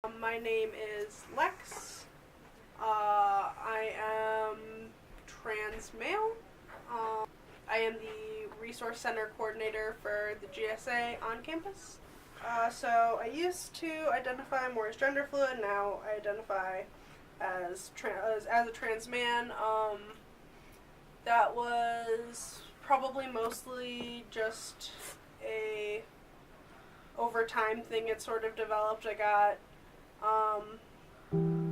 My name is Lex. I am trans male. I am the Resource Center Coordinator for the GSA on campus. So I used to identify more as gender fluid. Now I identify as a trans man. That was probably mostly just a over time thing. It sort of developed.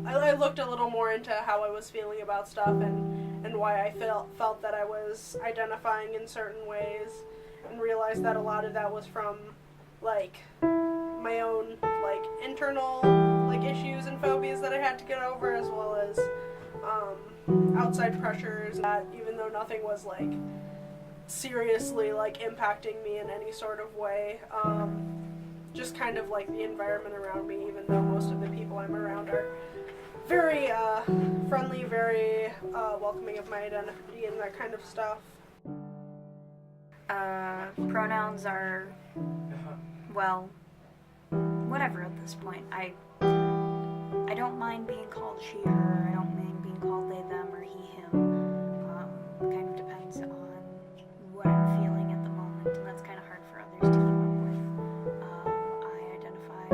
I looked a little more into how I was feeling about stuff and why I felt that I was identifying in certain ways, and realized that a lot of that was from like my own like internal like issues and phobias that I had to get over, as well as outside pressures that, even though nothing was like seriously like impacting me in any sort of way, just kind of like the environment around me, even though most of the people I'm around are very friendly, very welcoming of my identity and that kind of stuff. Pronouns are, well, whatever at this point. I don't mind being called she, her. I don't mind being called they, them, or he, him. Kind of depends on what I'm feeling at the moment, and that's kind of hard for others to keep up with. I identify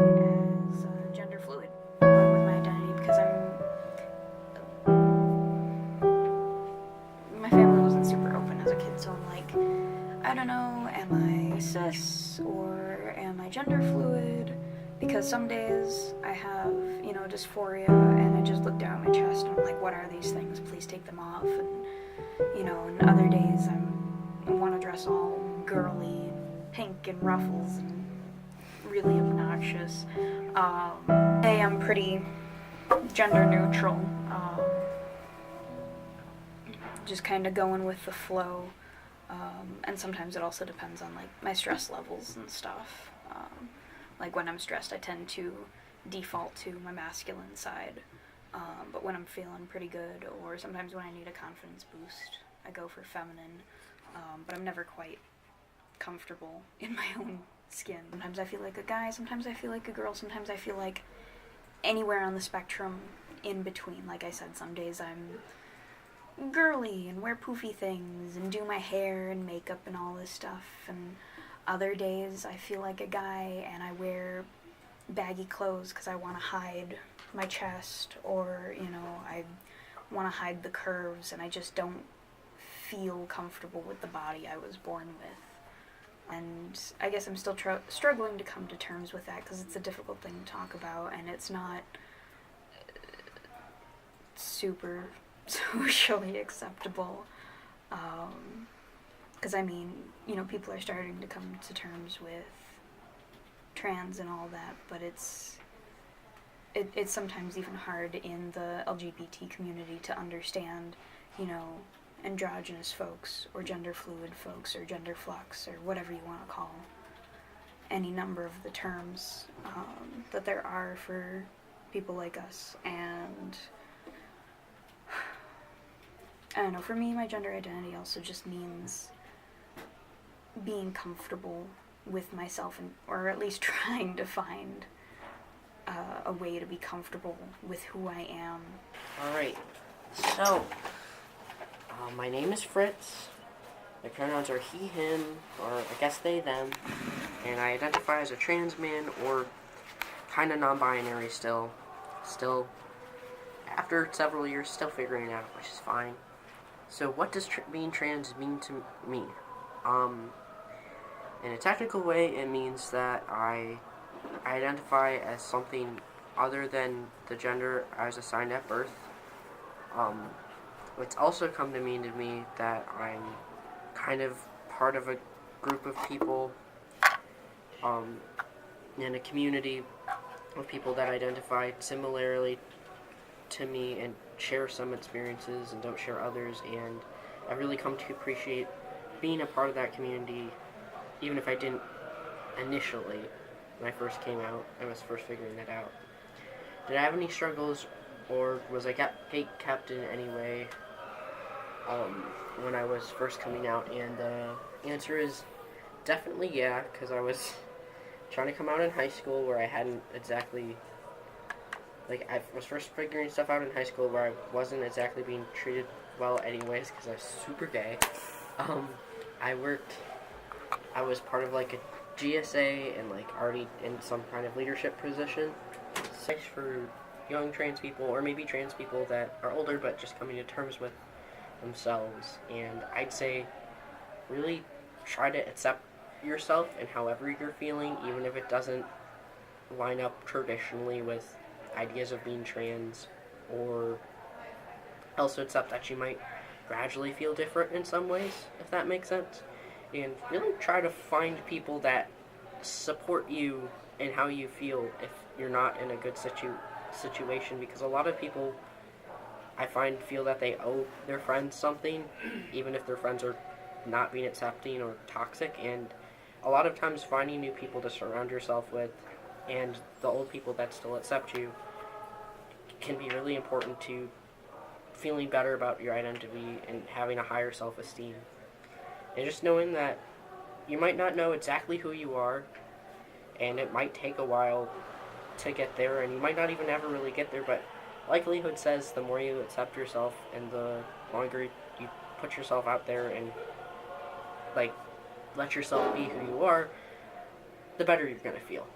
as gender fluid with my identity because my family wasn't super open as a kid, so I'm like, I don't know, am I cis or am I gender fluid? Because some days I have, dysphoria, and I just look down at my chest and I'm like, what are these things? Please take them off. And other days I want to dress all girly, pink and ruffles and really obnoxious. Today I'm pretty gender neutral, just kind of going with the flow. And sometimes it also depends on like my stress levels and stuff. Like when I'm stressed, I tend to default to my masculine side. But when I'm feeling pretty good, or sometimes when I need a confidence boost, I go for feminine. But I'm never quite comfortable in my own skin. Sometimes I feel like a guy, sometimes I feel like a girl, sometimes I feel like anywhere on the spectrum in between. Like I said, some days I'm girly and wear poofy things and do my hair and makeup and all this stuff, and other days I feel like a guy and I wear baggy clothes because I want to hide my chest, or I want to hide the curves, and I just don't feel comfortable with the body I was born with. And I guess I'm still struggling to come to terms with that, because it's a difficult thing to talk about, and it's not super socially acceptable, because people are starting to come to terms with trans and all that, but it's sometimes even hard in the LGBT community to understand, androgynous folks, or gender fluid folks, or gender flux, or whatever you want to call any number of the terms that there are for people like us. And I don't know, for me, my gender identity also just means being comfortable with myself, or at least trying to find a way to be comfortable with who I am. Alright, so, my name is Fritz. My pronouns are he, him, or I guess they, them, and I identify as a trans man, or kind of non-binary still, after several years, still figuring it out, which is fine. So what does being trans mean to me? In a technical way, it means that I identify as something other than the gender I was assigned at birth. It's also come to mean to me that I'm kind of part of a group of people, in a community of people that identify similarly to me and share some experiences and don't share others, and I've really come to appreciate being a part of that community, even if I didn't initially when I first came out. I was first figuring that out. Did I have any struggles, or was I kept in any way when I was first coming out? And the answer is definitely yeah, because I was trying to come out in high school where I hadn't exactly like I was first figuring stuff out in high school where I wasn't exactly being treated well anyways because I was super gay. I worked. I was part of like a GSA and like already in some kind of leadership position. It's nice for young trans people or maybe trans people that are older but just coming to terms with themselves. And I'd say really try to accept yourself and however you're feeling, even if it doesn't line up traditionally with ideas of being trans, or also accept that you might gradually feel different in some ways, if that makes sense. And really try to find people that support you in how you feel if you're not in a good situation, because a lot of people I find feel that they owe their friends something, even if their friends are not being accepting or toxic. And a lot of times finding new people to surround yourself with and the old people that still accept you can be really important to feeling better about your identity and having a higher self-esteem. And just knowing that you might not know exactly who you are, and it might take a while to get there, and you might not even ever really get there, but likelihood says the more you accept yourself and the longer you put yourself out there and like let yourself be who you are, the better you're going to feel.